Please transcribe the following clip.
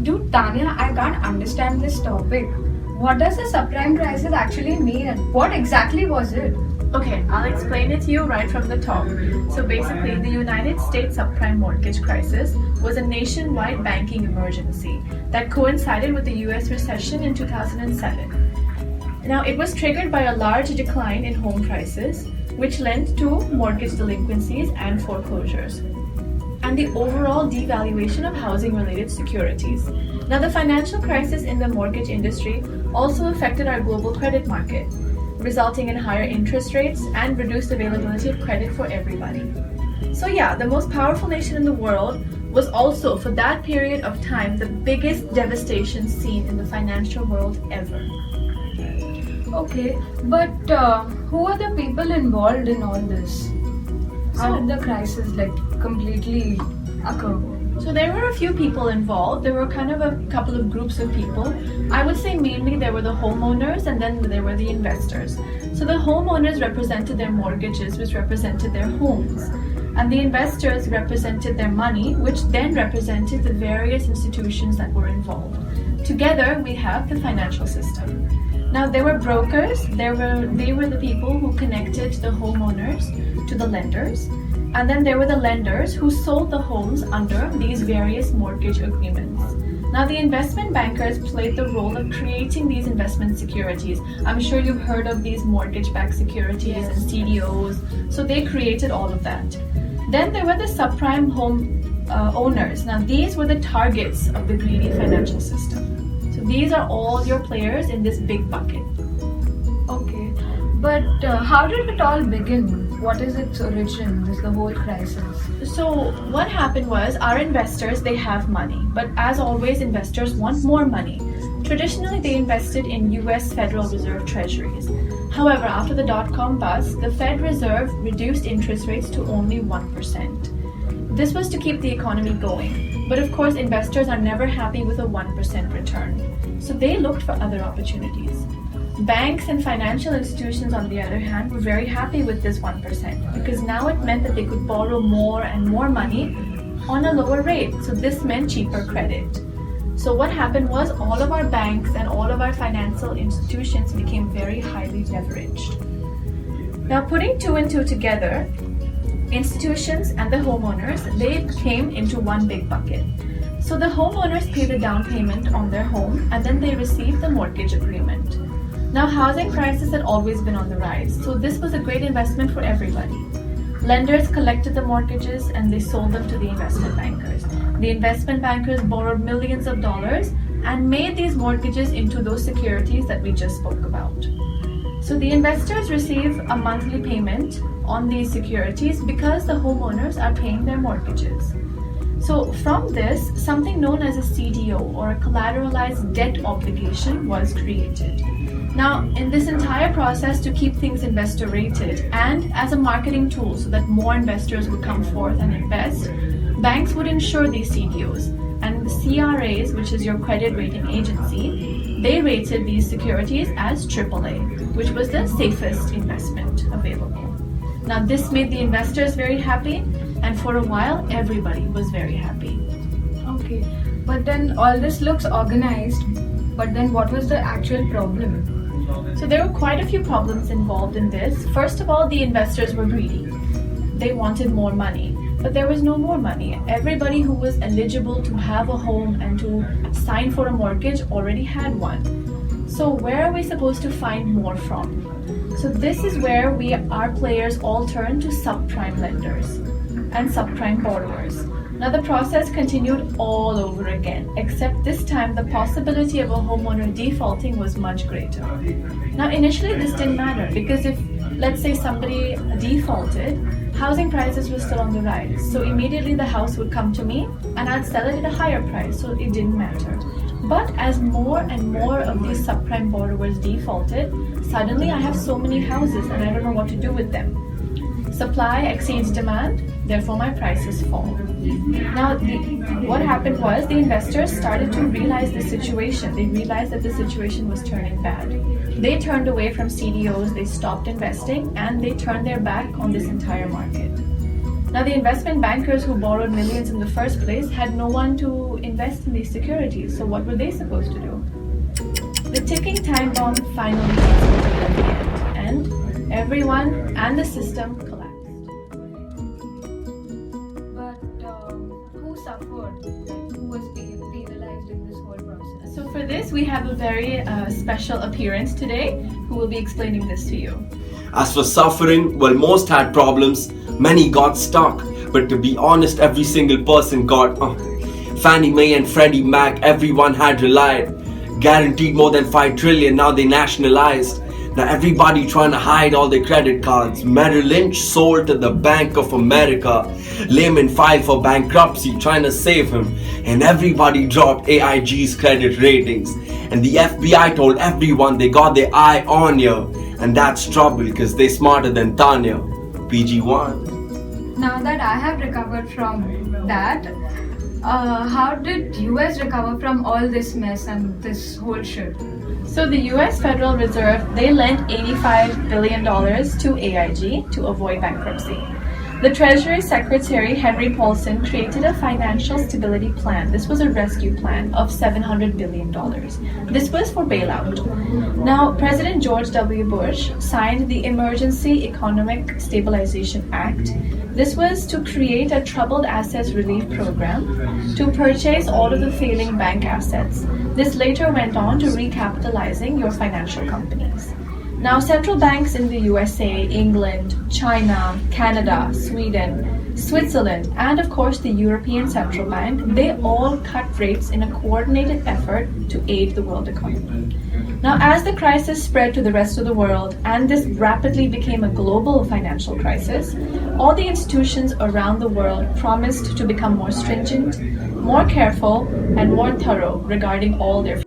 Dude, Tanya, I can't understand this topic. What does the subprime crisis actually mean and what exactly was it? Okay, I'll explain it to you right from the top. So basically, the United States subprime mortgage crisis was a nationwide banking emergency that coincided with the US recession in 2007. Now, it was triggered by a large decline in home prices, which led to mortgage delinquencies and foreclosures, and the overall devaluation of housing-related securities. Now, the financial crisis in the mortgage industry also affected our global credit market, resulting in higher interest rates and reduced availability of credit for everybody. So yeah, the most powerful nation in the world was also, for that period of time, the biggest devastation seen in the financial world ever. Okay, but who are the people involved in all this? How did the crisis completely occur? So there were a few people involved. There were kind of a couple of groups of people. I would say mainly there were the homeowners and then there were the investors. So the homeowners represented their mortgages, which represented their homes. And the investors represented their money, which then represented the various institutions that were involved. Together, we have the financial system. Now, there were brokers. They were the people who connected the homeowners to the lenders. And then there were the lenders who sold the homes under these various mortgage agreements. Now, the investment bankers played the role of creating these investment securities. I'm sure you've heard of these mortgage-backed securities and CDOs. So they created all of that. Then there were the subprime home owners. Now, these were the targets of the greedy financial system. So these are all your players in this big bucket. Okay, but how did it all begin? What is its origin, the whole crisis? So what happened was our investors, they have money, but as always, investors want more money. Traditionally, they invested in US Federal Reserve Treasuries. However, after the dot-com bust, the Fed Reserve reduced interest rates to only 1%. This was to keep the economy going. But of course, investors are never happy with a 1% return. So they looked for other opportunities. Banks and financial institutions, on the other hand, were very happy with this 1% because now it meant that they could borrow more and more money on a lower rate. So this meant cheaper credit. So what happened was all of our banks and all of our financial institutions became very highly leveraged. Now, putting two and two together, institutions and the homeowners, they came into one big bucket. So the homeowners paid a down payment on their home and then they received the mortgage agreement. Now, housing prices had always been on the rise, so this was a great investment for everybody. Lenders collected the mortgages and they sold them to the investment bankers. The investment bankers borrowed millions of dollars and made these mortgages into those securities that we just spoke about. So the investors receive a monthly payment on these securities because the homeowners are paying their mortgages. So from this, something known as a CDO or a collateralized debt obligation was created. Now, in this entire process, to keep things investor rated and as a marketing tool so that more investors would come forth and invest, banks would insure these CDOs, and the CRAs, which is your credit rating agency, they rated these securities as AAA, which was the safest investment available. Now, this made the investors very happy, and for a while, everybody was very happy. Okay, but then all this looks organized, but then what was the actual problem? So there were quite a few problems involved in this. First of all, the investors were greedy. They wanted more money, but there was no more money. Everybody who was eligible to have a home and to sign for a mortgage already had one. So where are we supposed to find more from? So this is where our players all turn to subprime lenders and subprime borrowers. Now the process continued all over again, except this time the possibility of a homeowner defaulting was much greater. Now initially this didn't matter because if, let's say, somebody defaulted, housing prices were still on the rise. So immediately the house would come to me and I'd sell it at a higher price, so it didn't matter. But as more and more of these subprime borrowers defaulted, suddenly I have so many houses and I don't know what to do with them. Supply exceeds demand, therefore my prices fall. Now, what happened was the investors started to realize the situation. They realized that the situation was turning bad. They turned away from CDOs, they stopped investing, and they turned their back on this entire market. Now, the investment bankers who borrowed millions in the first place had no one to invest in these securities, so what were they supposed to do? The ticking time bomb finally exploded at the end, and everyone and the system collapsed. But who suffered? Like, who was penalized in this whole process? So for this, we have a very special appearance today who will be explaining this to you. As for suffering, well, most had problems, many got stuck. But to be honest, every single person got Fannie Mae and Freddie Mac, everyone had relied. Guaranteed more than 5 trillion, now they nationalized. Now everybody trying to hide all their credit cards. Merrill Lynch sold to the Bank of America. Lehman filed for bankruptcy, trying to save him. And everybody dropped AIG's credit ratings. And the FBI told everyone they got their eye on you. And that's trouble, because they're smarter than Tanya. PG1. Now that I have recovered from that, how did US recover from all this mess and this whole shit? So the US Federal Reserve, they lent $85 billion to AIG to avoid bankruptcy. The Treasury Secretary Henry Paulson created a financial stability plan. This was a rescue plan of $700 billion. This was for bailout. Now, President George W. Bush signed the Emergency Economic Stabilization Act. This was to create a troubled assets relief program to purchase all of the failing bank assets. This later went on to recapitalizing your financial companies. Now, central banks in the USA, England, China, Canada, Sweden, Switzerland, and of course the European Central Bank, they all cut rates in a coordinated effort to aid the world economy. Now, as the crisis spread to the rest of the world and this rapidly became a global financial crisis, all the institutions around the world promised to become more stringent, more careful, and more thorough regarding all their